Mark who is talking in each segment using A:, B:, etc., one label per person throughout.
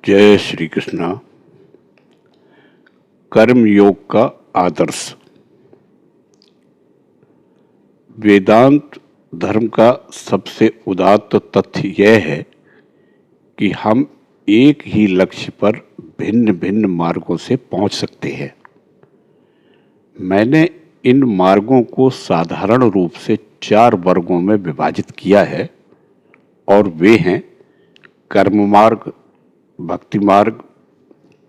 A: जय श्री कृष्णा। कर्म योग का आदर्श। वेदांत धर्म का सबसे उदात्त तथ्य यह है कि हम एक ही लक्ष्य पर भिन्न भिन्न मार्गों से पहुंच सकते हैं। मैंने इन मार्गों को साधारण रूप से 4 वर्गों में विभाजित किया है और वे हैं कर्म मार्ग, भक्ति मार्ग,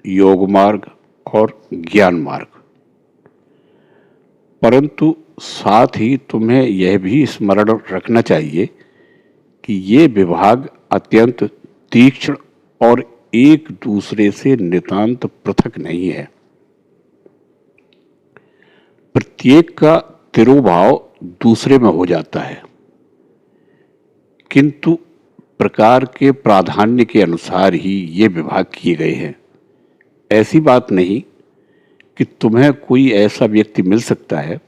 A: योग मार्ग और ज्ञान मार्ग। परंतु साथ ही तुम्हें यह भी स्मरण रखना चाहिए कि ये विभाग अत्यंत तीक्ष्ण और एक दूसरे से नितांत पृथक नहीं है। प्रत्येक का तिरोभाव दूसरे में हो जाता है, किंतु प्रकार के प्राधान्य के अनुसार ही ये विभाग किए गए हैं। ऐसी बात नहीं कि तुम्हें कोई ऐसा व्यक्ति मिल सकता है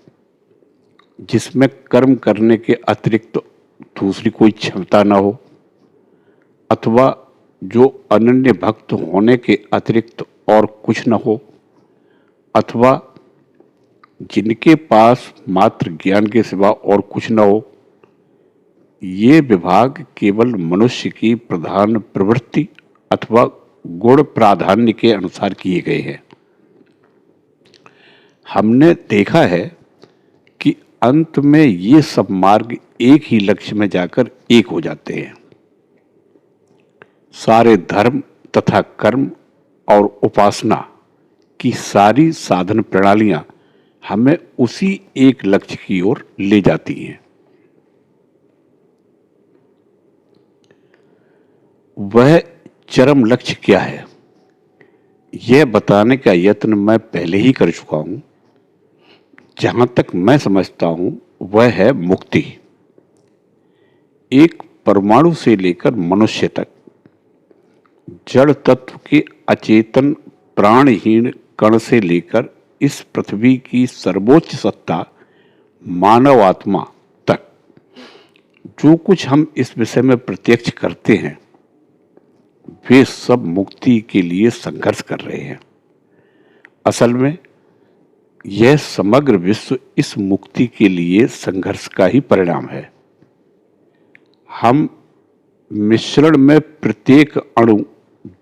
A: जिसमें कर्म करने के अतिरिक्त दूसरी कोई क्षमता न हो, अथवा जो अनन्य भक्त होने के अतिरिक्त और कुछ न हो, अथवा जिनके पास मात्र ज्ञान के सिवा और कुछ न हो। ये विभाग केवल मनुष्य की प्रधान प्रवृत्ति अथवा गुण प्राधान्य के अनुसार किए गए हैं। हमने देखा है कि अंत में ये सब मार्ग एक ही लक्ष्य में जाकर एक हो जाते हैं। सारे धर्म तथा कर्म और उपासना की सारी साधन प्रणालियां हमें उसी एक लक्ष्य की ओर ले जाती हैं। वह चरम लक्ष्य क्या है, यह बताने का यत्न मैं पहले ही कर चुका हूं। जहां तक मैं समझता हूं वह है मुक्ति। एक परमाणु से लेकर मनुष्य तक जड़ तत्व के अचेतन प्राणहीन कण से लेकर इस पृथ्वी की सर्वोच्च सत्ता मानव आत्मा तक जो कुछ हम इस विषय में प्रत्यक्ष करते हैं, वे सब मुक्ति के लिए संघर्ष कर रहे हैं। असल में यह समग्र विश्व इस मुक्ति के लिए संघर्ष का ही परिणाम है। हम मिश्रण में प्रत्येक अणु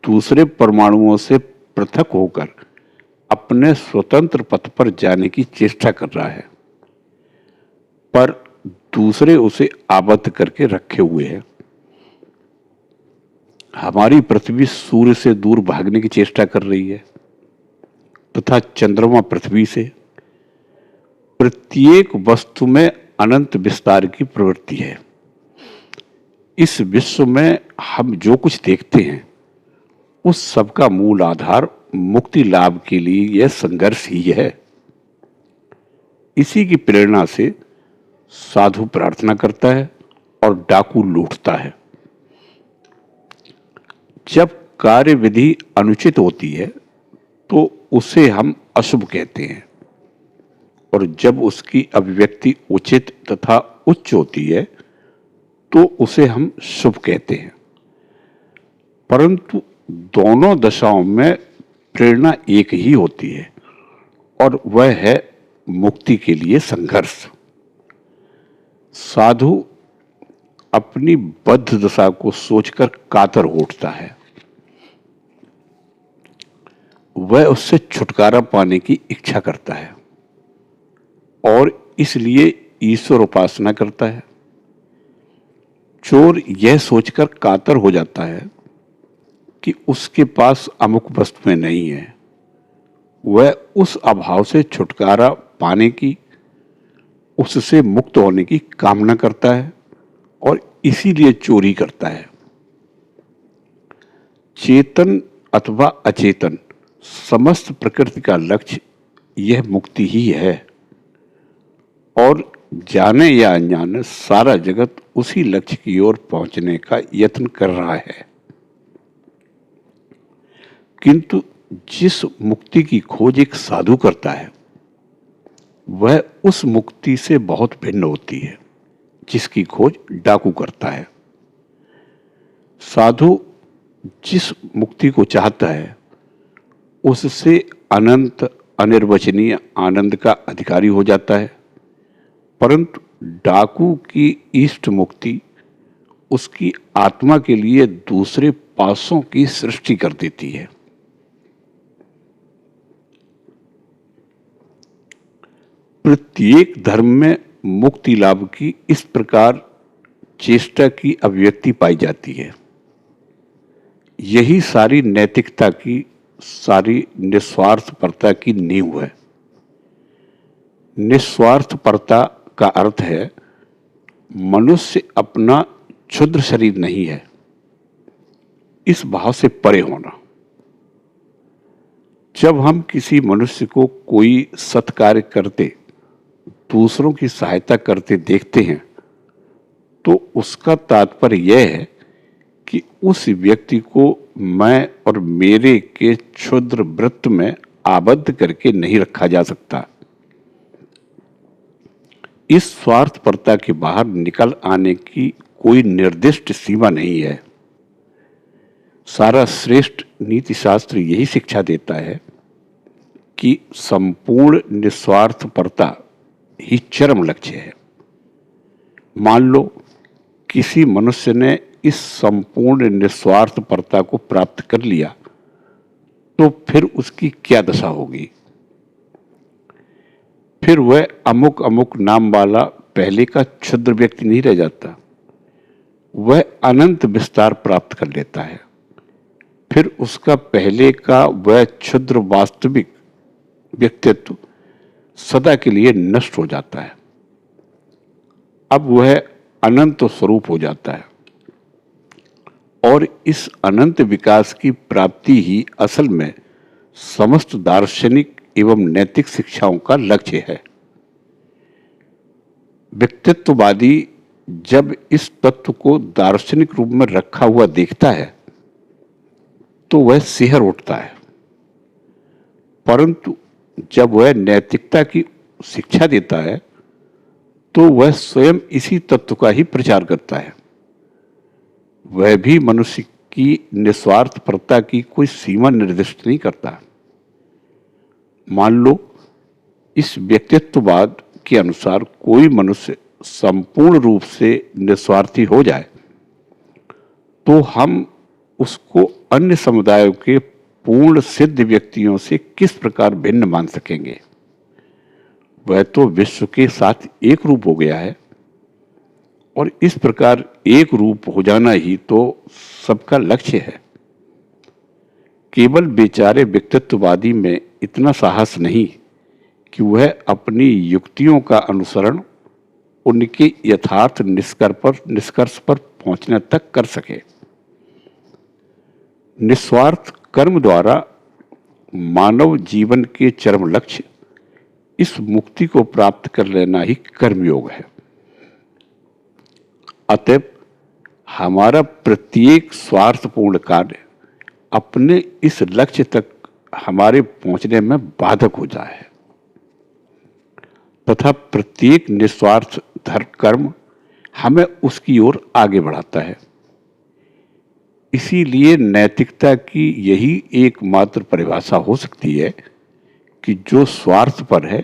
A: दूसरे परमाणुओं से पृथक होकर अपने स्वतंत्र पथ पर जाने की चेष्टा कर रहा है, पर दूसरे उसे आबद्ध करके रखे हुए हैं। हमारी पृथ्वी सूर्य से दूर भागने की चेष्टा कर रही है तथा चंद्रमा पृथ्वी से। प्रत्येक वस्तु में अनंत विस्तार की प्रवृत्ति है। इस विश्व में हम जो कुछ देखते हैं उस सब का मूल आधार मुक्ति लाभ के लिए यह संघर्ष ही है। इसी की प्रेरणा से साधु प्रार्थना करता है और डाकू लूटता है। जब कार्य विधि अनुचित होती है तो उसे हम अशुभ कहते हैं, और जब उसकी अभिव्यक्ति उचित तथा उच्च होती है तो उसे हम शुभ कहते हैं। परंतु दोनों दशाओं में प्रेरणा एक ही होती है, और वह है मुक्ति के लिए संघर्ष। साधु अपनी बद्ध दशा को सोचकर कातर हो उठता है। वह उससे छुटकारा पाने की इच्छा करता है और इसलिए ईश्वर उपासना करता है। चोर यह सोचकर कातर हो जाता है कि उसके पास अमुक वस्तुएं नहीं है। वह उस अभाव से छुटकारा पाने की, उससे मुक्त होने की कामना करता है और इसीलिए चोरी करता है। चेतन अथवा अचेतन समस्त प्रकृति का लक्ष्य यह मुक्ति ही है, और जाने या अनजाने सारा जगत उसी लक्ष्य की ओर पहुंचने का यत्न कर रहा है। किंतु जिस मुक्ति की खोज एक साधु करता है वह उस मुक्ति से बहुत भिन्न होती है जिसकी खोज डाकू करता है। साधु जिस मुक्ति को चाहता है उससे अनंत अनिर्वचनीय आनंद का अधिकारी हो जाता है। परंतु डाकू की इष्ट मुक्ति उसकी आत्मा के लिए दूसरे पासों की सृष्टि कर देती है। प्रत्येक धर्म में मुक्ति लाभ की इस प्रकार चेष्टा की अभिव्यक्ति पाई जाती है। यही सारी नैतिकता की, सारी निस्वार्थपरता की नींव है। निस्वार्थपरता का अर्थ है मनुष्य अपना क्षुद्र शरीर नहीं है, इस भाव से परे होना। जब हम किसी मनुष्य को कोई सत्कार्य करते, दूसरों की सहायता करते देखते हैं तो उसका तात्पर्य यह है कि उस व्यक्ति को मैं और मेरे के क्षुद्र वृत्त में आबद्ध करके नहीं रखा जा सकता। इस स्वार्थपरता के बाहर निकल आने की कोई निर्दिष्ट सीमा नहीं है। सारा श्रेष्ठ नीति शास्त्र यही शिक्षा देता है कि संपूर्ण निस्वार्थपरता ही चरम लक्ष्य है। मान लो किसी मनुष्य ने इस संपूर्ण निस्वार्थपरता को प्राप्त कर लिया तो फिर उसकी क्या दशा होगी? फिर वह अमुक अमुक नाम वाला पहले का क्षुद्र व्यक्ति नहीं रह जाता, वह अनंत विस्तार प्राप्त कर लेता है। फिर उसका पहले का वह क्षुद्र वास्तविक व्यक्तित्व सदा के लिए नष्ट हो जाता है। अब वह अनंत स्वरूप हो जाता है और इस अनंत विकास की प्राप्ति ही असल में समस्त दार्शनिक एवं नैतिक शिक्षाओं का लक्ष्य है। व्यक्तित्ववादी जब इस तत्व को दार्शनिक रूप में रखा हुआ देखता है तो वह सिहर उठता है, परंतु जब वह नैतिकता की शिक्षा देता है तो वह स्वयं इसी तत्व का ही प्रचार करता है। वह भी मनुष्य की निस्वार्थपरता की कोई सीमा निर्दिष्ट नहीं करता। मान लो इस व्यक्तित्ववाद के अनुसार कोई मनुष्य संपूर्ण रूप से निस्वार्थी हो जाए तो हम उसको अन्य समुदायों के पूर्ण सिद्ध व्यक्तियों से किस प्रकार भिन्न मान सकेंगे? वह तो विश्व के साथ एक रूप हो गया है और इस प्रकार एक रूप हो जाना ही तो सबका लक्ष्य है। केवल बेचारे व्यक्तित्ववादी में इतना साहस नहीं कि वह अपनी युक्तियों का अनुसरण उनके यथार्थ निष्कर्ष पर पहुंचने तक कर सके। निस्वार्थ कर्म द्वारा मानव जीवन के चरम लक्ष्य इस मुक्ति को प्राप्त कर लेना ही कर्मयोग है। अतएव हमारा प्रत्येक स्वार्थपूर्ण कार्य अपने इस लक्ष्य तक हमारे पहुंचने में बाधक हो जाए तथा प्रत्येक निस्वार्थ धर्म कर्म हमें उसकी ओर आगे बढ़ाता है। इसीलिए नैतिकता की यही एकमात्र परिभाषा हो सकती है कि जो स्वार्थ पर है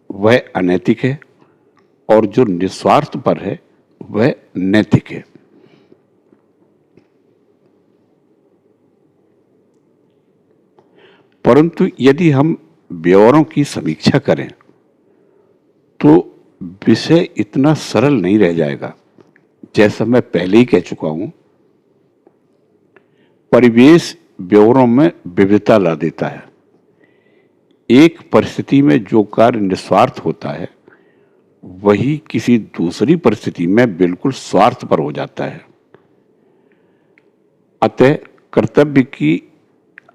A: वह अनैतिक है और जो निस्वार्थ पर है वह नैतिक है। परंतु यदि हम ब्यौरों की समीक्षा करें तो विषय इतना सरल नहीं रह जाएगा। जैसा मैं पहले ही कह चुका हूं, परिवेश ब्यौरों में विविधता ला देता है। एक परिस्थिति में जो कार्य निस्वार्थ होता है वही किसी दूसरी परिस्थिति में बिल्कुल स्वार्थ पर हो जाता है। अतः कर्तव्य की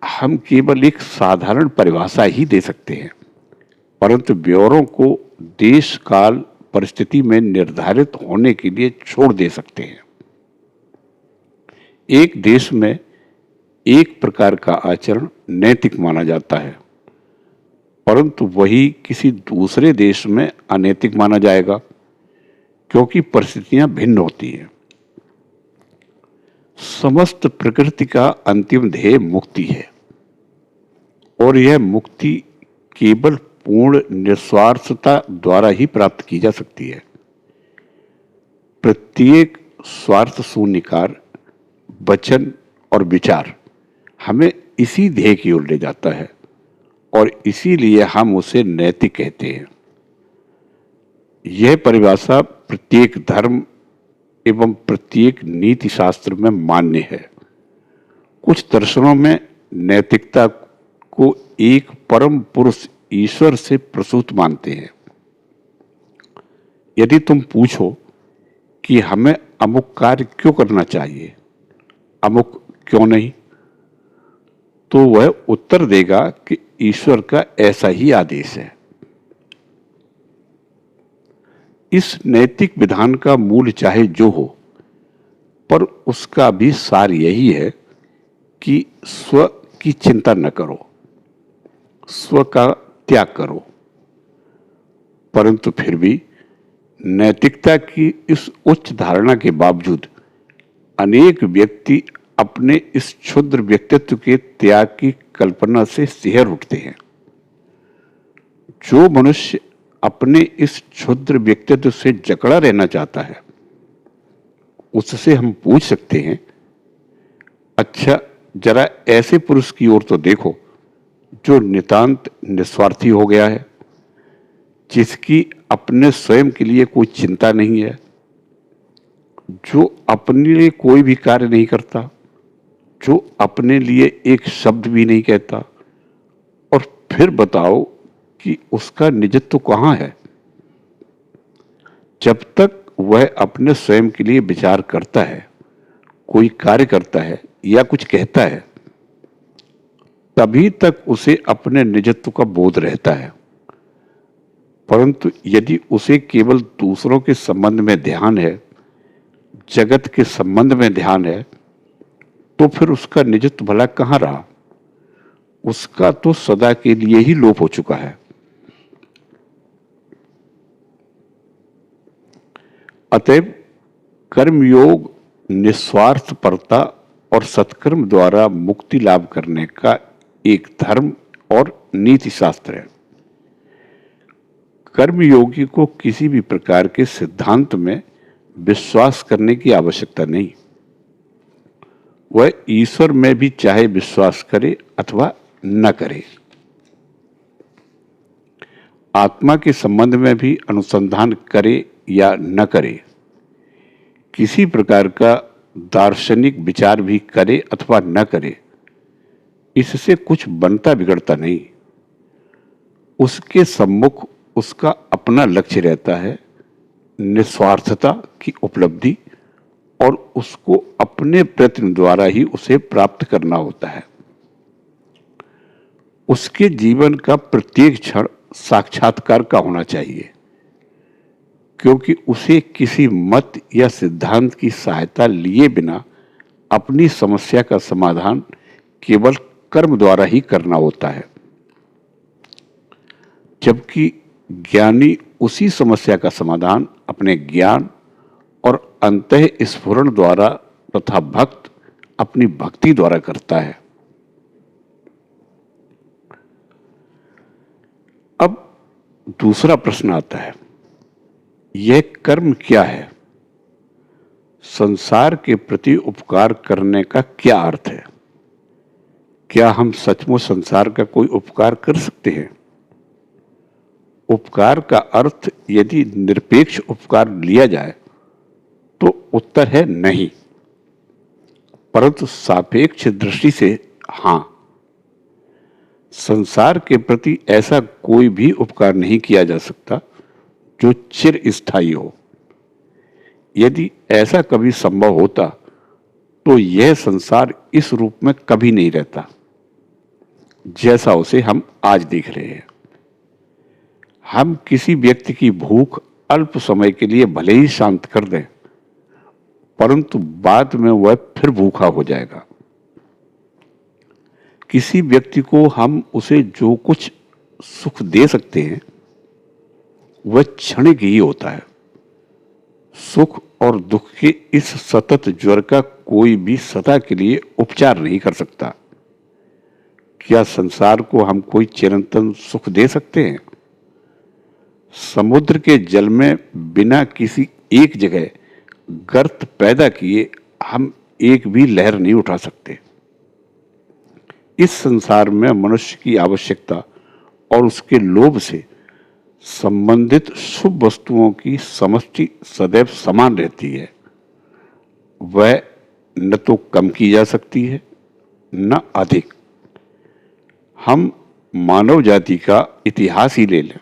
A: हम केवल एक साधारण परिभाषा ही दे सकते हैं, परंतु ब्यौरों को देश काल परिस्थिति में निर्धारित होने के लिए छोड़ दे सकते हैं। एक देश में एक प्रकार का आचरण नैतिक माना जाता है, परंतु वही किसी दूसरे देश में अनैतिक माना जाएगा, क्योंकि परिस्थितियां भिन्न होती हैं। समस्त प्रकृति का अंतिम ध्येय मुक्ति है और यह मुक्ति केवल पूर्ण निस्वार्थता द्वारा ही प्राप्त की जा सकती है। प्रत्येक स्वार्थ शून्य कार्य, वचन और विचार हमें इसी ध्येय की ओर ले जाता है और इसीलिए हम उसे नैतिक कहते हैं। यह परिभाषा प्रत्येक धर्म एवं प्रत्येक नीति शास्त्र में मान्य है। कुछ दर्शनों में नैतिकता को एक परम पुरुष ईश्वर से प्रसूत मानते हैं। यदि तुम पूछो कि हमें अमुक कार्य क्यों करना चाहिए, अमुक क्यों नहीं, तो वह उत्तर देगा कि ईश्वर का ऐसा ही आदेश है। इस नैतिक विधान का मूल चाहे जो हो, पर उसका भी सार यही है कि स्व की चिंता न करो, स्व का त्याग करो। परंतु फिर भी नैतिकता की इस उच्च धारणा के बावजूद अनेक व्यक्ति अपने इस क्षुद्र व्यक्तित्व के त्याग की कल्पना से सिहर उठते हैं। जो मनुष्य अपने इस क्षुद्र व्यक्तित्व से जकड़ा रहना चाहता है, उससे हम पूछ सकते हैं, अच्छा जरा ऐसे पुरुष की ओर तो देखो जो नितांत निस्वार्थी हो गया है, जिसकी अपने स्वयं के लिए कोई चिंता नहीं है, जो अपने लिए कोई भी कार्य नहीं करता, जो अपने लिए एक शब्द भी नहीं कहता, और फिर बताओ कि उसका निजत्व कहाँ है। जब तक वह अपने स्वयं के लिए विचार करता है, कोई कार्य करता है या कुछ कहता है, तभी तक उसे अपने निजत्व का बोध रहता है। परंतु यदि उसे केवल दूसरों के संबंध में ध्यान है, जगत के संबंध में ध्यान है, तो फिर उसका निजत्व भला कहाँ रहा। उसका तो सदा के लिए ही लोप हो चुका है। अतएव कर्मयोग निस्वार्थपरता और सत्कर्म द्वारा मुक्ति लाभ करने का एक धर्म और नीति शास्त्र है। कर्मयोगी को किसी भी प्रकार के सिद्धांत में विश्वास करने की आवश्यकता नहीं। वह ईश्वर में भी चाहे विश्वास करे अथवा न करे, आत्मा के संबंध में भी अनुसंधान करे या न करे, किसी प्रकार का दार्शनिक विचार भी करे अथवा न करे, इससे कुछ बनता बिगड़ता नहीं। उसके सम्मुख उसका अपना लक्ष्य रहता है, निस्वार्थता की उपलब्धि, और उसको अपने प्रयत्न द्वारा ही उसे प्राप्त करना होता है। उसके जीवन का प्रत्येक क्षण साक्षात्कार का होना चाहिए, क्योंकि उसे किसी मत या सिद्धांत की सहायता लिए बिना अपनी समस्या का समाधान केवल कर्म द्वारा ही करना होता है। जबकि ज्ञानी उसी समस्या का समाधान अपने ज्ञान और अंतःस्फुरण द्वारा तथा भक्त अपनी भक्ति द्वारा करता है। अब दूसरा प्रश्न आता है, यह कर्म क्या है? संसार के प्रति उपकार करने का क्या अर्थ है? क्या हम सचमुच संसार का कोई उपकार कर सकते हैं? उपकार का अर्थ यदि निरपेक्ष उपकार लिया जाए तो उत्तर है नहीं, परंतु सापेक्ष दृष्टि से हां। संसार के प्रति ऐसा कोई भी उपकार नहीं किया जा सकता जो चिर स्थायी हो। यदि ऐसा कभी संभव होता तो यह संसार इस रूप में कभी नहीं रहता जैसा उसे हम आज देख रहे हैं। हम किसी व्यक्ति की भूख अल्प समय के लिए भले ही शांत कर दें, परंतु बाद में वह फिर भूखा हो जाएगा। किसी व्यक्ति को हम उसे जो कुछ सुख दे सकते हैं वह क्षणिक ही होता है। सुख और दुख के इस सतत ज्वर का कोई भी सदा के लिए उपचार नहीं कर सकता। क्या संसार को हम कोई चिरंतन सुख दे सकते हैं? समुद्र के जल में बिना किसी एक जगह गर्त पैदा किए हम एक भी लहर नहीं उठा सकते। इस संसार में मनुष्य की आवश्यकता और उसके लोभ से संबंधित शुभ वस्तुओं की समष्टि सदैव समान रहती है। वह न तो कम की जा सकती है न अधिक। हम मानव जाति का इतिहास ही ले लें।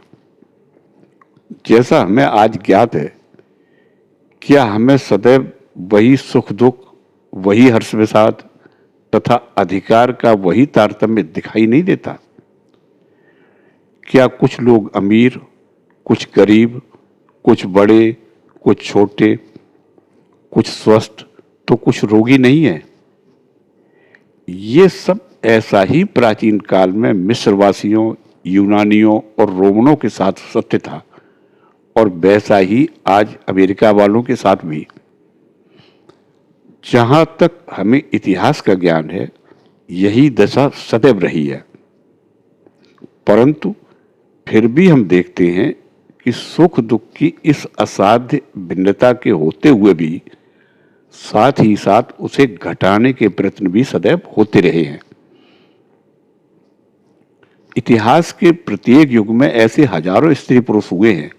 A: जैसा हमें आज ज्ञात है, क्या हमें सदैव वही सुख दुख, वही हर्ष विषाद तथा अधिकार का वही तारतम्य दिखाई नहीं देता? क्या कुछ लोग अमीर, कुछ गरीब, कुछ बड़े, कुछ छोटे, कुछ स्वस्थ तो कुछ रोगी नहीं है? ये सब ऐसा ही प्राचीन काल में मिस्रवासियों, यूनानियों और रोमनों के साथ सत्य था और वैसा ही आज अमेरिका वालों के साथ भी। जहां तक हमें इतिहास का ज्ञान है, यही दशा सदैव रही है। परंतु फिर भी हम देखते हैं कि सुख दुख की इस असाध्य भिन्नता के होते हुए भी साथ ही साथ उसे घटाने के प्रयत्न भी सदैव होते रहे हैं। इतिहास के प्रत्येक युग में ऐसे हजारों स्त्री पुरुष हुए हैं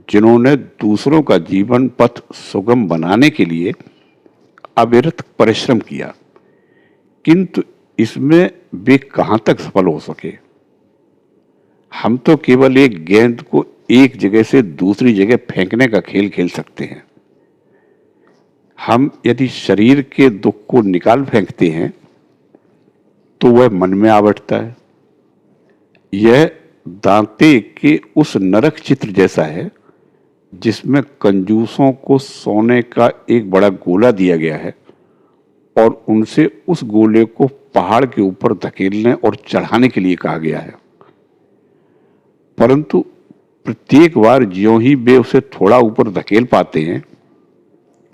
A: जिन्होंने दूसरों का जीवन पथ सुगम बनाने के लिए अविरत परिश्रम किया, किंतु इसमें वे कहां तक सफल हो सके? हम तो केवल एक गेंद को एक जगह से दूसरी जगह फेंकने का खेल खेल सकते हैं। हम यदि शरीर के दुख को निकाल फेंकते हैं तो वह मन में आ बैठता है। यह दांते के उस नरक चित्र जैसा है जिसमें कंजूसों को सोने का एक बड़ा गोला दिया गया है और उनसे उस गोले को पहाड़ के ऊपर धकेलने और चढ़ाने के लिए कहा गया है। परंतु प्रत्येक बार ज्यों ही वे उसे थोड़ा ऊपर धकेल पाते हैं,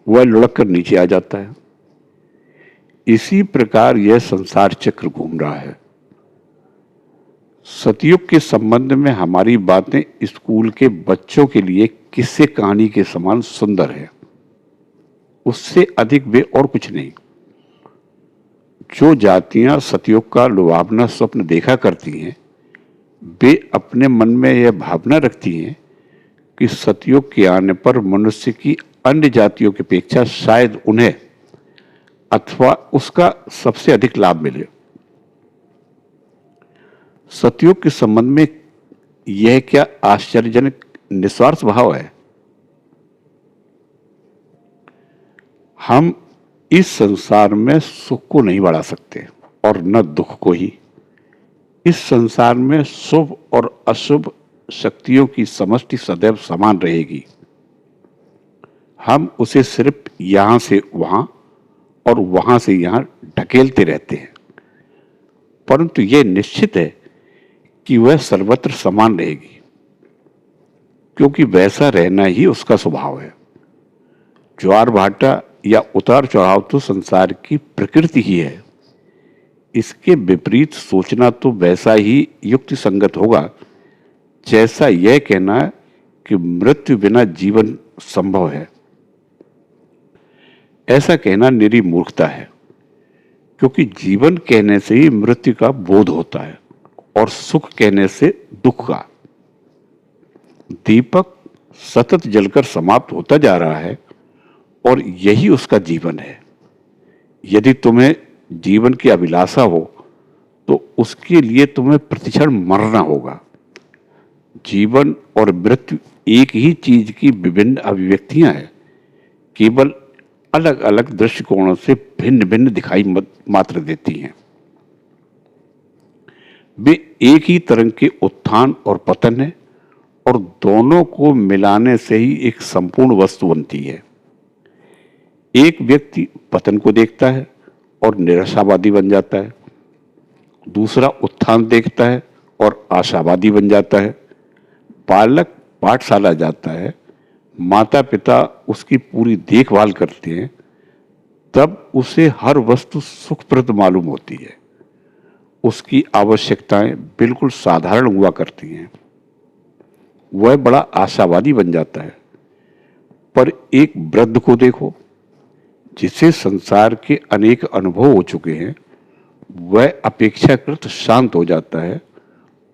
A: वह लुढ़क कर नीचे आ जाता है। इसी प्रकार यह संसार चक्र घूम रहा है। सतयुग के संबंध में हमारी बातें स्कूल के बच्चों के लिए किस्से कहानी के समान सुंदर है। उससे अधिक वे और कुछ नहीं। जो जातियां सतयुग का लुभावना स्वप्न देखा करती हैं, वे अपने मन में यह भावना रखती हैं कि सतयुग के आने पर मनुष्य की अन्य जातियों की अपेक्षा शायद उन्हें अथवा उसका सबसे अधिक लाभ मिले। सतयुग के संबंध में यह क्या आश्चर्यजनक निस्वार्थ भाव है। हम इस संसार में सुख को नहीं बढ़ा सकते और न दुख को ही। इस संसार में शुभ और अशुभ शक्तियों की समष्टि सदैव समान रहेगी। हम उसे सिर्फ यहां से वहां और वहां से यहां ढकेलते रहते हैं, परंतु यह निश्चित है कि वह सर्वत्र समान रहेगी, क्योंकि वैसा रहना ही उसका स्वभाव है। ज्वार भाटा या उतार चढ़ाव तो संसार की प्रकृति ही है। इसके विपरीत सोचना तो वैसा ही युक्ति संगत होगा जैसा यह कहना कि मृत्यु बिना जीवन संभव है। ऐसा कहना निरी मूर्खता है, क्योंकि जीवन कहने से ही मृत्यु का बोध होता है और सुख कहने से दुख का। दीपक सतत जलकर समाप्त होता जा रहा है और यही उसका जीवन है। यदि तुम्हें जीवन की अभिलाषा हो तो उसके लिए तुम्हें प्रतिक्षण मरना होगा। जीवन और मृत्यु एक ही चीज की विभिन्न अभिव्यक्तियां हैं, केवल अलग अलग दृष्टिकोणों से भिन्न भिन्न दिखाई मात्र देती हैं। वे एक ही तरंग के उत्थान और पतन है और दोनों को मिलाने से ही एक संपूर्ण वस्तु बनती है। एक व्यक्ति पतन को देखता है और निराशावादी बन जाता है, दूसरा उत्थान देखता है और आशावादी बन जाता है। बालक पाठशाला जाता है, माता पिता उसकी पूरी देखभाल करते हैं, तब उसे हर वस्तु सुखप्रद मालूम होती है। उसकी आवश्यकताएं बिल्कुल साधारण हुआ करती हैं। वह बड़ा आशावादी बन जाता है। पर एक वृद्ध को देखो, जिसे संसार के अनेक अनुभव हो चुके हैं, वह अपेक्षाकृत शांत हो जाता है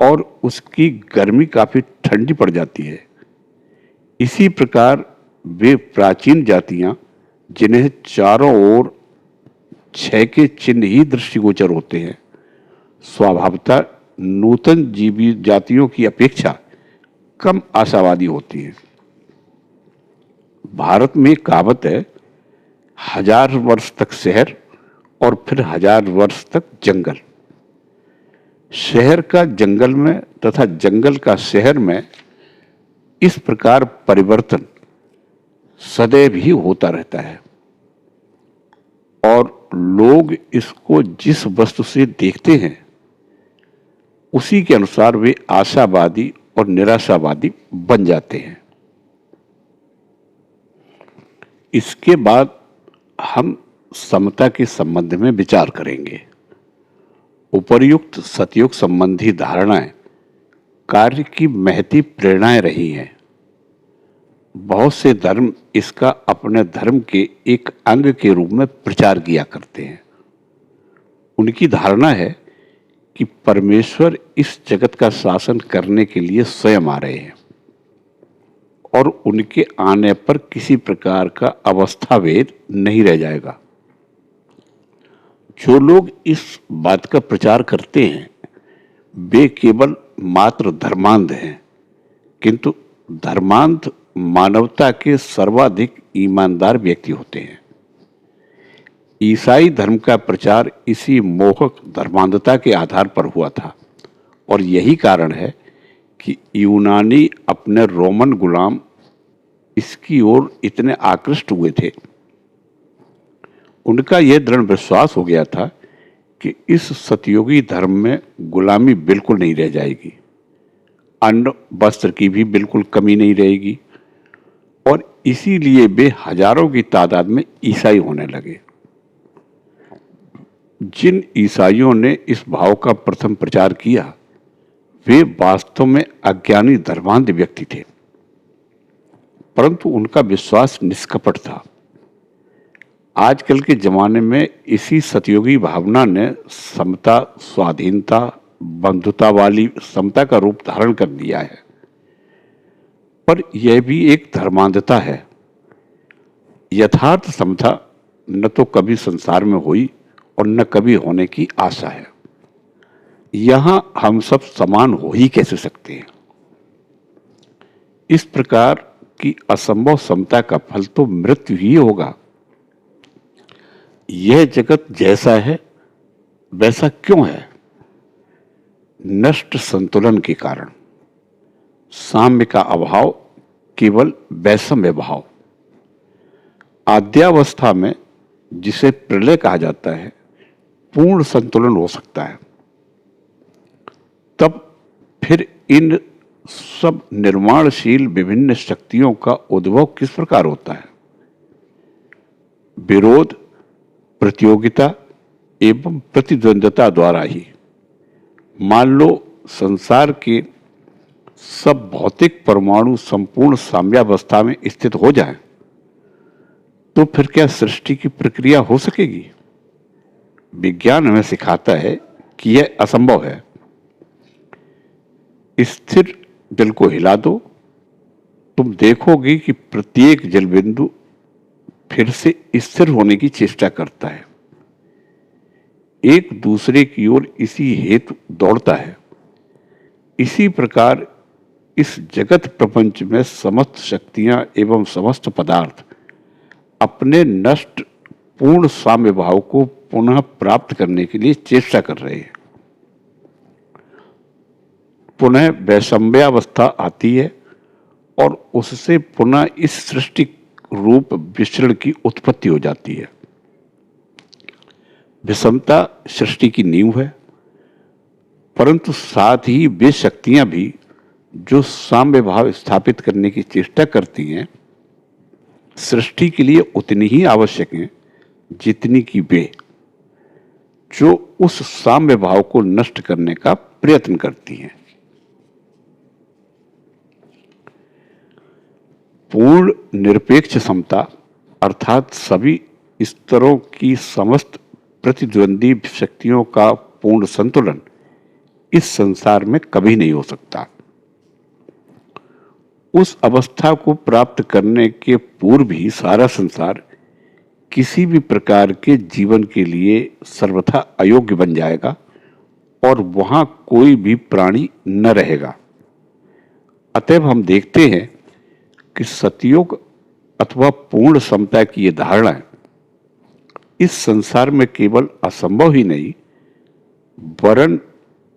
A: और उसकी गर्मी काफी ठंडी पड़ जाती है। इसी प्रकार वे प्राचीन जातियां, जिन्हें चारों ओर क्षय के चिन्ह ही दृष्टिगोचर होते हैं, स्वभावतः नूतन जीवी जातियों की अपेक्षा कम आशावादी होती हैं। भारत में एक कहावत है, 1000 वर्ष तक शहर और फिर 1000 वर्ष तक जंगल। शहर का जंगल में तथा जंगल का शहर में इस प्रकार परिवर्तन सदैव ही होता रहता है और लोग इसको जिस वस्तु से देखते हैं उसी के अनुसार वे आशावादी और निराशावादी बन जाते हैं। इसके बाद हम समता के संबंध में विचार करेंगे। उपर्युक्त सतयुग संबंधी धारणाएं कार्य की महती प्रेरणाएं रही हैं। बहुत से धर्म इसका अपने धर्म के एक अंग के रूप में प्रचार किया करते हैं। उनकी धारणा है कि परमेश्वर इस जगत का शासन करने के लिए स्वयं आ रहे हैं और उनके आने पर किसी प्रकार का अवस्थाभेद नहीं रह जाएगा। जो लोग इस बात का प्रचार करते हैं वे केवल मात्र धर्मांध हैं, किंतु धर्मांध मानवता के सर्वाधिक ईमानदार व्यक्ति होते हैं। ईसाई धर्म का प्रचार इसी मोहक धर्मांधता के आधार पर हुआ था और यही कारण है कि यूनानी अपने रोमन गुलाम इसकी ओर इतने आकृष्ट हुए थे। उनका यह दृढ़ विश्वास हो गया था कि इस सतयुगी धर्म में गुलामी बिल्कुल नहीं रह जाएगी, अन्न वस्त्र की भी बिल्कुल कमी नहीं रहेगी और इसीलिए वे हजारों की तादाद में ईसाई होने लगे। जिन ईसाइयों ने इस भाव का प्रथम प्रचार किया वे वास्तव में अज्ञानी धर्मांध व्यक्ति थे, परंतु उनका विश्वास निष्कपट था। आजकल के जमाने में इसी सतयुगी भावना ने समता, स्वाधीनता, बंधुता वाली समता का रूप धारण कर दिया है, पर यह भी एक धर्मांधता है। यथार्थ समता न तो कभी संसार में हुई और न कभी होने की आशा है। यहां हम सब समान हो ही कैसे सकते हैं? इस प्रकार की असंभव समता का फल तो मृत्यु ही होगा। यह जगत जैसा है वैसा क्यों है? नष्ट संतुलन के कारण। साम्य का अभाव, केवल वैषम्य भाव। आद्यावस्था में, जिसे प्रलय कहा जाता है, पूर्ण संतुलन हो सकता है। तब फिर इन सब निर्माणशील विभिन्न शक्तियों का उद्भव किस प्रकार होता है? विरोध, प्रतियोगिता एवं प्रतिद्वंद्विता द्वारा ही। मान लो संसार के सब भौतिक परमाणु संपूर्ण साम्यावस्था में स्थित हो जाएं, तो फिर क्या सृष्टि की प्रक्रिया हो सकेगी? विज्ञान हमें सिखाता है कि यह असंभव है। स्थिर जल को हिला दो, तुम देखोगे कि प्रत्येक जल बिंदु फिर से स्थिर होने की चेष्टा करता है, एक दूसरे की ओर इसी हेतु दौड़ता है। इसी प्रकार इस जगत प्रपंच में समस्त शक्तियां एवं समस्त पदार्थ अपने नष्ट पूर्ण साम्य भाव को पुनः प्राप्त करने के लिए चेष्टा कर रहे हैं। पुनः वैषम्यावस्था आती है और उससे पुनः इस सृष्टि रूप विचरण की उत्पत्ति हो जाती है। विषमता सृष्टि की नींव है, परंतु साथ ही वे शक्तियां भी जो साम्य भाव स्थापित करने की चेष्टा करती हैं सृष्टि के लिए उतनी ही आवश्यक हैं जितनी कि वे, जो उस साम्य भाव को नष्ट करने का प्रयत्न करती हैं। पूर्ण निरपेक्ष समता अर्थात सभी स्तरों की समस्त प्रतिद्वंदी शक्तियों का पूर्ण संतुलन इस संसार में कभी नहीं हो सकता। उस अवस्था को प्राप्त करने के पूर्व ही सारा संसार किसी भी प्रकार के जीवन के लिए सर्वथा अयोग्य बन जाएगा और वहां कोई भी प्राणी न रहेगा। अतएव हम देखते हैं कि सतयुग अथवा पूर्ण समता की ये धारणा इस संसार में केवल असंभव ही नहीं, वरन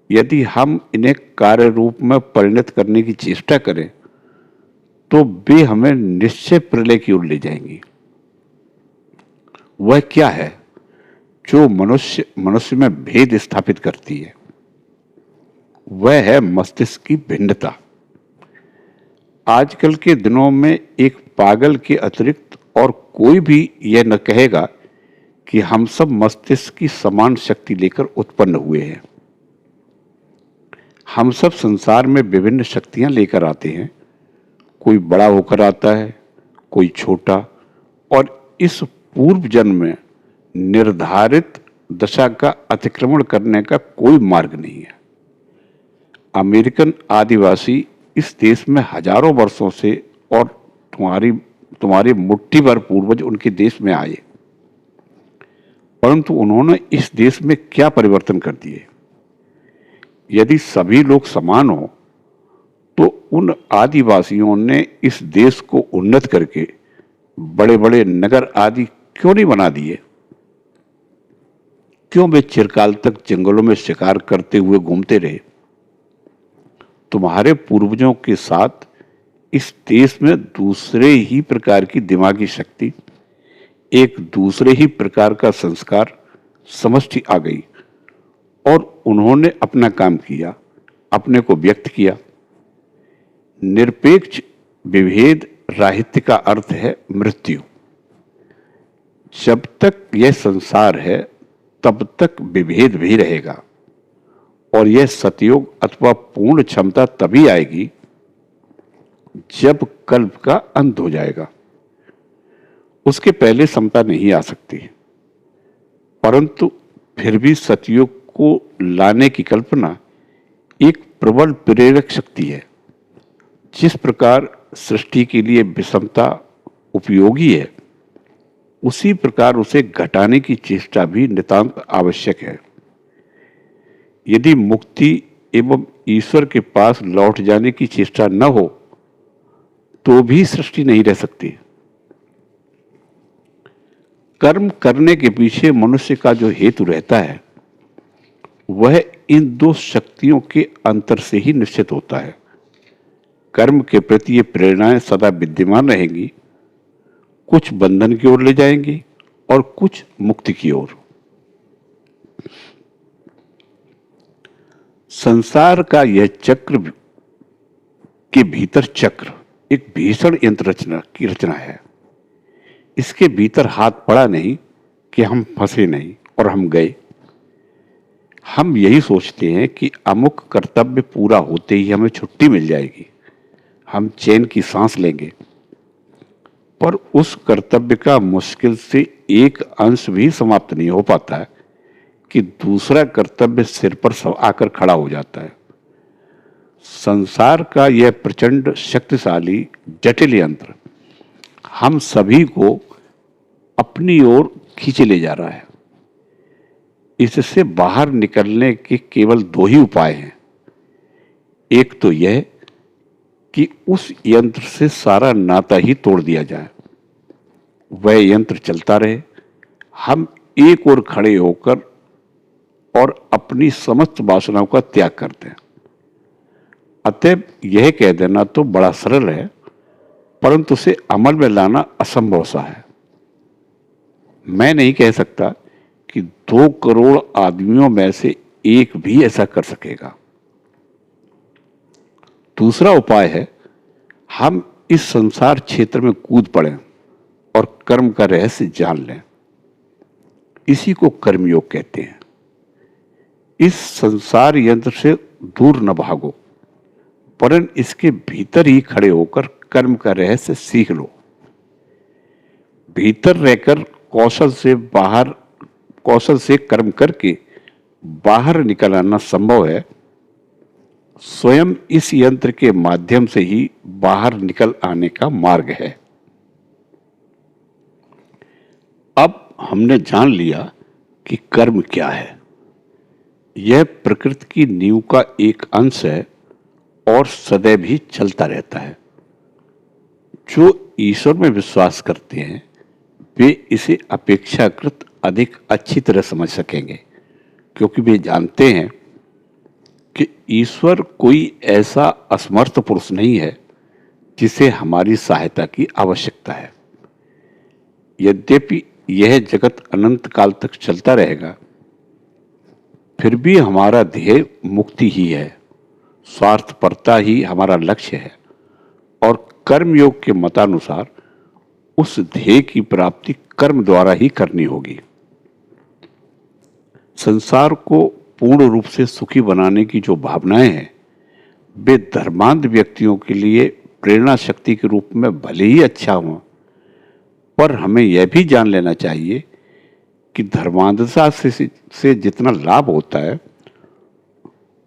A: यदि हम इन्हें कार्य रूप में परिणत करने की चेष्टा करें तो वे हमें निश्चय प्रलय की ओर ले जाएंगी। वह क्या है जो मनुष्य में भेद स्थापित करती है? वह है मस्तिष्क की भिन्नता। आजकल के दिनों में एक पागल के अतिरिक्त और कोई भी यह न कहेगा कि हम सब मस्तिष्क की समान शक्ति लेकर उत्पन्न हुए हैं। हम सब संसार में विभिन्न शक्तियां लेकर आते हैं। कोई बड़ा होकर आता है, कोई छोटा, और इस पूर्व जन्म में निर्धारित दशा का अतिक्रमण करने का कोई मार्ग नहीं है। अमेरिकन आदिवासी इस देश में हजारों वर्षों से, और तुम्हारी मुट्ठी भर पूर्वज उनके देश में आए, परंतु उन्होंने इस देश में क्या परिवर्तन कर दिए? यदि सभी लोग समान हो तो उन आदिवासियों ने इस देश को उन्नत करके बड़े बड़े नगर आदि क्यों नहीं बना दिए? क्यों वे चिरकाल तक जंगलों में शिकार करते हुए घूमते रहे? तुम्हारे पूर्वजों के साथ इस देश में दूसरे ही प्रकार की दिमागी शक्ति, एक दूसरे ही प्रकार का संस्कार, समष्टि आ गई और उन्होंने अपना काम किया, अपने को व्यक्त किया। निरपेक्ष विभेद राहित्य का अर्थ है मृत्यु। जब तक यह संसार है तब तक विभेद भी रहेगा, और यह सतयुग अथवा पूर्ण क्षमता तभी आएगी जब कल्प का अंत हो जाएगा। उसके पहले समता नहीं आ सकती। परंतु फिर भी सतयुग को लाने की कल्पना एक प्रबल प्रेरक शक्ति है। जिस प्रकार सृष्टि के लिए विषमता उपयोगी है, उसी प्रकार उसे घटाने की चेष्टा भी नितांत आवश्यक है। यदि मुक्ति एवं ईश्वर के पास लौट जाने की चेष्टा न हो तो भी सृष्टि नहीं रह सकती। कर्म करने के पीछे मनुष्य का जो हेतु रहता है वह इन दो शक्तियों के अंतर से ही निश्चित होता है। कर्म के प्रति ये प्रेरणाएं सदा विद्यमान रहेंगी, कुछ बंधन की ओर ले जाएंगी और कुछ मुक्ति की ओर। संसार का यह चक्र के भीतर चक्र एक भीषण यंत्र की रचना है। इसके भीतर हाथ पड़ा नहीं कि हम फंसे नहीं और हम गए। हम यही सोचते हैं कि अमुक कर्तव्य पूरा होते ही हमें छुट्टी मिल जाएगी, हम चैन की सांस लेंगे, पर उस कर्तव्य का मुश्किल से एक अंश भी समाप्त नहीं हो पाता है कि दूसरा कर्तव्य सिर पर आकर खड़ा हो जाता है। संसार का यह प्रचंड शक्तिशाली जटिल यंत्र हम सभी को अपनी ओर खींचे ले जा रहा है। इससे बाहर निकलने के केवल दो ही उपाय हैं। एक तो यह कि उस यंत्र से सारा नाता ही तोड़ दिया जाए, वह यंत्र चलता रहे, हम एक ओर खड़े होकर और अपनी समस्त वासनाओं का त्याग करते हैं। अतएव यह कह देना तो बड़ा सरल है, परंतु उसे अमल में लाना असंभव सा है। मैं नहीं कह सकता कि 2 करोड़ आदमियों में से एक भी ऐसा कर सकेगा। दूसरा उपाय है हम इस संसार क्षेत्र में कूद पड़ें और कर्म का रहस्य जान लें। इसी को कर्मयोग कहते हैं। इस संसार यंत्र से दूर न भागो, वरन इसके भीतर ही खड़े होकर कर्म का रहस्य सीख लो। भीतर रहकर कौशल से कर्म करके बाहर निकल आना संभव है। स्वयं इस यंत्र के माध्यम से ही बाहर निकल आने का मार्ग है। अब हमने जान लिया कि कर्म क्या है। यह प्रकृति की नींव का एक अंश है और सदैव ही चलता रहता है। जो ईश्वर में विश्वास करते हैं वे इसे अपेक्षाकृत अधिक अच्छी तरह समझ सकेंगे, क्योंकि वे जानते हैं कि ईश्वर कोई ऐसा असमर्थ पुरुष नहीं है जिसे हमारी सहायता की आवश्यकता है। यद्यपि यह जगत अनंत काल तक चलता रहेगा, फिर भी हमारा ध्येय मुक्ति ही है। स्वार्थपरता ही हमारा लक्ष्य है और कर्मयोग के मतानुसार उस ध्येय की प्राप्ति कर्म द्वारा ही करनी होगी। संसार को पूर्ण रूप से सुखी बनाने की जो भावनाएं हैं वे धर्मांध व्यक्तियों के लिए प्रेरणा शक्ति के रूप में भले ही अच्छा हों, पर हमें यह भी जान लेना चाहिए कि धर्मांधता से जितना लाभ होता है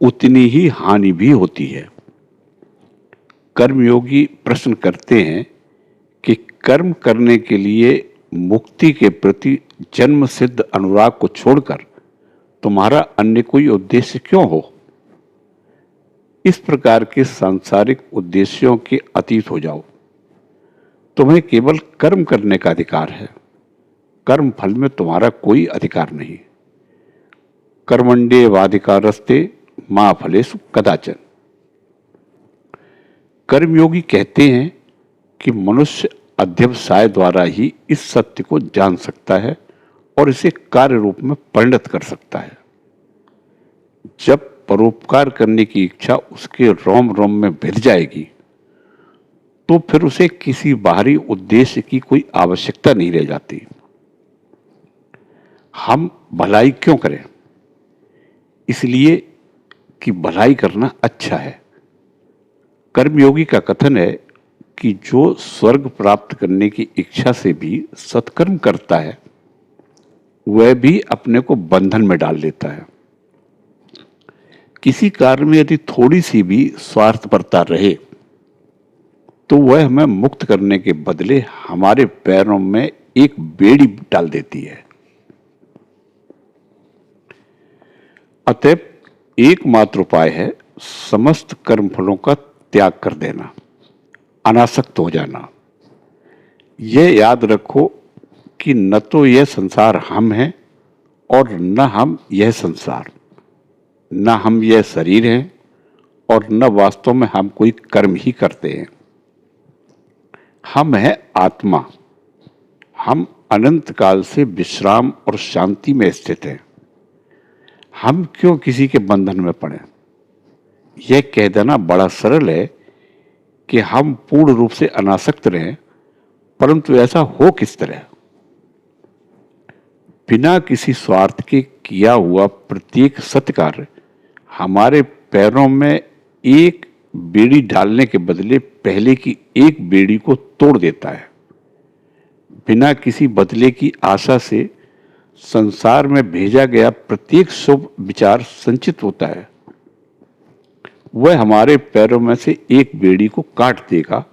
A: उतनी ही हानि भी होती है। कर्मयोगी प्रश्न करते हैं कि कर्म करने के लिए मुक्ति के प्रति जन्म सिद्ध अनुराग को छोड़कर तुम्हारा अन्य कोई उद्देश्य क्यों हो? इस प्रकार के सांसारिक उद्देश्यों के अतीत हो जाओ। तुम्हें केवल कर्म करने का अधिकार है। कर्म फल में तुम्हारा कोई अधिकार नहीं। कर्मण्येवाधिकारस्ते मा फलेषु कदाचन। कर्मयोगी कहते हैं कि मनुष्य अध्यवसाय द्वारा ही इस सत्य को जान सकता है और इसे कार्य रूप में परिणत कर सकता है। जब परोपकार करने की इच्छा उसके रोम रोम में भिर जाएगी तो फिर उसे किसी बाहरी उद्देश्य की कोई आवश्यकता नहीं रह जाती। हम भलाई क्यों करें? इसलिए कि भलाई करना अच्छा है। कर्मयोगी का कथन है कि जो स्वर्ग प्राप्त करने की इच्छा से भी सत्कर्म करता है वह भी अपने को बंधन में डाल लेता है। किसी कार्य में यदि थोड़ी सी भी स्वार्थपरता रहे तो वह हमें मुक्त करने के बदले हमारे पैरों में एक बेड़ी डाल देती है। अतएव एकमात्र उपाय है समस्त कर्मफलों का त्याग कर देना, अनासक्त हो जाना। यह याद रखो कि न तो यह संसार हम हैं और न हम यह संसार, न हम यह शरीर हैं और न वास्तव में हम कोई कर्म ही करते हैं। हम है आत्मा। हम अनंत काल से विश्राम और शांति में स्थित हैं। हम क्यों किसी के बंधन में पड़े? यह कह देना बड़ा सरल है कि हम पूर्ण रूप से अनासक्त रहें, परंतु ऐसा हो किस तरह? बिना किसी स्वार्थ के किया हुआ प्रत्येक सत्कार्य हमारे पैरों में एक बेड़ी डालने के बदले पहले की एक बेड़ी को तोड़ देता है। बिना किसी बदले की आशा से संसार में भेजा गया प्रत्येक शुभ विचार संचित होता है। वह हमारे पैरों में से एक बेड़ी को काट देगा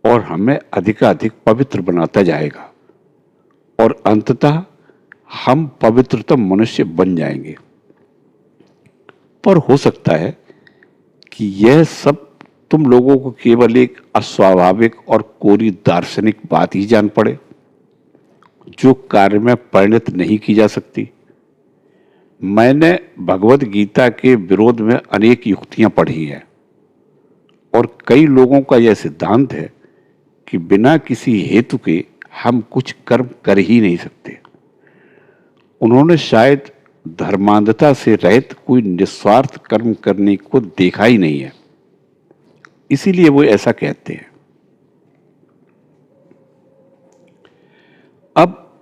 A: और हमें अधिकाधिक पवित्र बनाता जाएगा और अंततः हम पवित्रतम मनुष्य बन जाएंगे। पर हो सकता है कि यह सब तुम लोगों को केवल एक अस्वाभाविक और कोरी दार्शनिक बात ही जान पड़े जो कार्य में परिणत नहीं की जा सकती। मैंने भगवत गीता के विरोध में अनेक युक्तियां पढ़ी हैं और कई लोगों का यह सिद्धांत है कि बिना किसी हेतु के हम कुछ कर्म कर ही नहीं सकते। उन्होंने शायद धर्मांधता से रहित कोई निस्वार्थ कर्म करने को देखा ही नहीं है, इसीलिए वो ऐसा कहते हैं।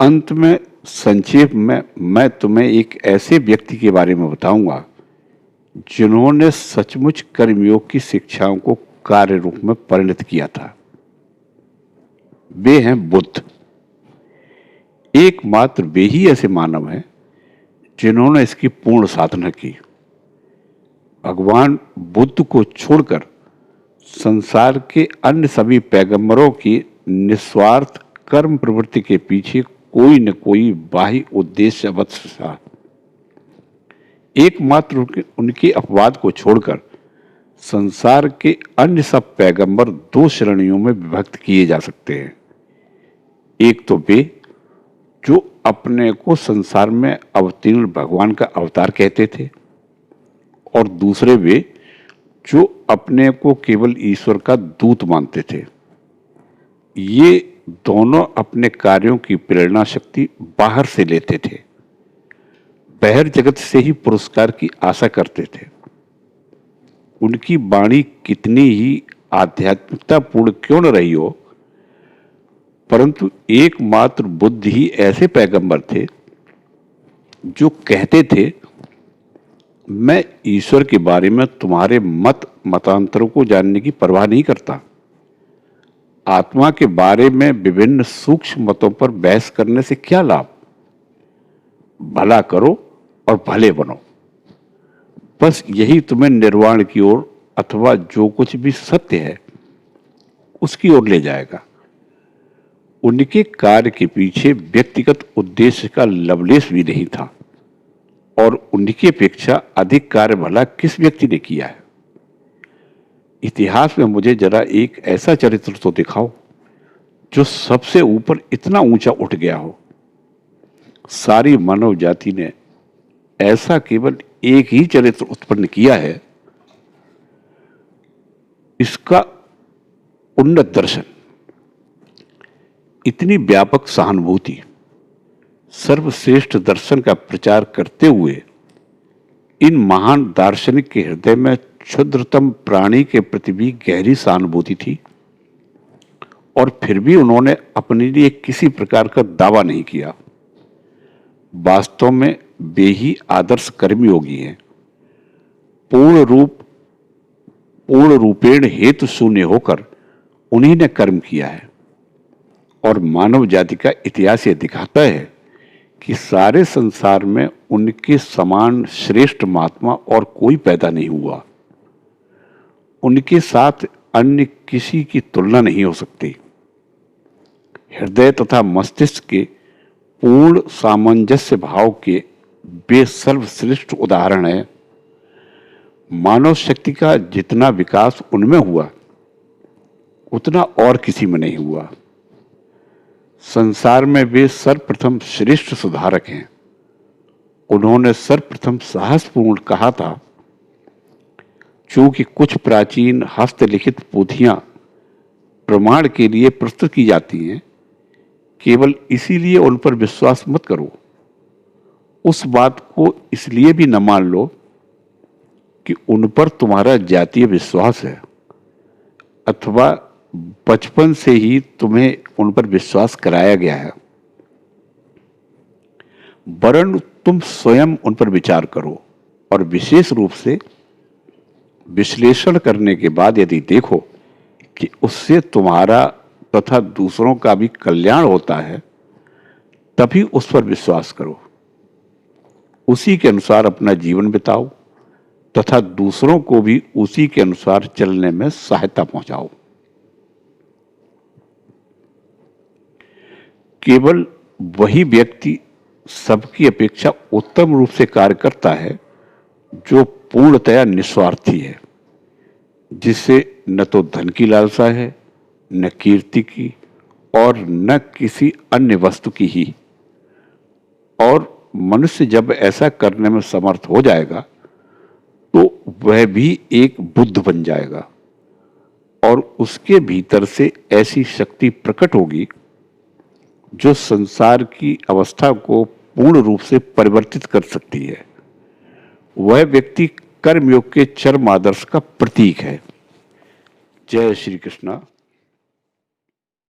A: अंत में संक्षेप में मैं तुम्हें एक ऐसे व्यक्ति के बारे में बताऊंगा जिन्होंने सचमुच कर्मयोग की शिक्षाओं को कार्य रूप में परिणत किया था। वे हैं बुद्ध। एकमात्र वे ही ऐसे मानव हैं जिन्होंने इसकी पूर्ण साधना की। भगवान बुद्ध को छोड़कर संसार के अन्य सभी पैगंबरों की निस्वार्थ कर्म प्रवृत्ति के पीछे कोई न कोई बाह्य उद्देश्य अवश्य था। एकमात्र उनके अपवाद को छोड़कर संसार के अन्य सब पैगंबर दो श्रेणियों में विभक्त किए जा सकते हैं। एक तो वे जो अपने को संसार में अवतीर्ण भगवान का अवतार कहते थे, और दूसरे वे जो अपने को केवल ईश्वर का दूत मानते थे। ये दोनों अपने कार्यों की प्रेरणा शक्ति बाहर से लेते थे, बाहर जगत से ही पुरस्कार की आशा करते थे। उनकी वाणी कितनी ही आध्यात्मिकता पूर्ण क्यों न रही हो, परंतु एकमात्र बुद्ध ही ऐसे पैगंबर थे जो कहते थे, मैं ईश्वर के बारे में तुम्हारे मतांतरों को जानने की परवाह नहीं करता। आत्मा के बारे में विभिन्न सूक्ष्म मतों पर बहस करने से क्या लाभ। भला करो और भले बनो, बस यही तुम्हें निर्वाण की ओर अथवा जो कुछ भी सत्य है उसकी ओर ले जाएगा। उनके कार्य के पीछे व्यक्तिगत उद्देश्य का लवलेश भी नहीं था, और उनकी अपेक्षा अधिक कार्य भला किस व्यक्ति ने किया है। इतिहास में मुझे जरा एक ऐसा चरित्र तो दिखाओ जो सबसे ऊपर इतना ऊंचा उठ गया हो। सारी मानव जाति ने ऐसा केवल एक ही चरित्र उत्पन्न किया है, इसका उन्नत दर्शन, इतनी व्यापक सहानुभूति, सर्वश्रेष्ठ दर्शन का प्रचार करते हुए इन महान दार्शनिक के हृदय में क्षुद्रतम प्राणी के प्रति भी गहरी सहानुभूति थी, और फिर भी उन्होंने अपने लिए किसी प्रकार का दावा नहीं किया। वास्तव में वे ही आदर्श कर्मयोगी हैं। पूर्ण रूपेण हेतु शून्य होकर उन्हीं ने कर्म किया है, और मानव जाति का इतिहास यह दिखाता है कि सारे संसार में उनके समान श्रेष्ठ महात्मा और कोई पैदा नहीं हुआ। उनके साथ अन्य किसी की तुलना नहीं हो सकती। हृदय तथा मस्तिष्क के पूर्ण सामंजस्य भाव के वे सर्वश्रेष्ठ उदाहरण है। मानव शक्ति का जितना विकास उनमें हुआ उतना और किसी में नहीं हुआ। संसार में वे सर्वप्रथम श्रेष्ठ सुधारक हैं। उन्होंने सर्वप्रथम साहसपूर्ण कहा था, चूंकि कुछ प्राचीन हस्तलिखित पोथियां प्रमाण के लिए प्रस्तुत की जाती हैं, केवल इसीलिए उन पर विश्वास मत करो। उस बात को इसलिए भी न मान लो कि उन पर तुम्हारा जातीय विश्वास है, अथवा बचपन से ही तुम्हें उन पर विश्वास कराया गया है। वरन तुम स्वयं उन पर विचार करो, और विशेष रूप से विश्लेषण करने के बाद यदि देखो कि उससे तुम्हारा तथा दूसरों का भी कल्याण होता है, तभी उस पर विश्वास करो। उसी के अनुसार अपना जीवन बिताओ तथा दूसरों को भी उसी के अनुसार चलने में सहायता पहुंचाओ। केवल वही व्यक्ति सबकी अपेक्षा उत्तम रूप से कार्य करता है जो पूर्णतया निस्वार्थी है, जिससे न तो धन की लालसा है, न कीर्ति की, और न किसी अन्य वस्तु की ही। और मनुष्य जब ऐसा करने में समर्थ हो जाएगा तो वह भी एक बुद्ध बन जाएगा, और उसके भीतर से ऐसी शक्ति प्रकट होगी जो संसार की अवस्था को पूर्ण रूप से परिवर्तित कर सकती है। वह व्यक्ति कर्मयोग के चरम आदर्श का प्रतीक है। जय श्री कृष्णा।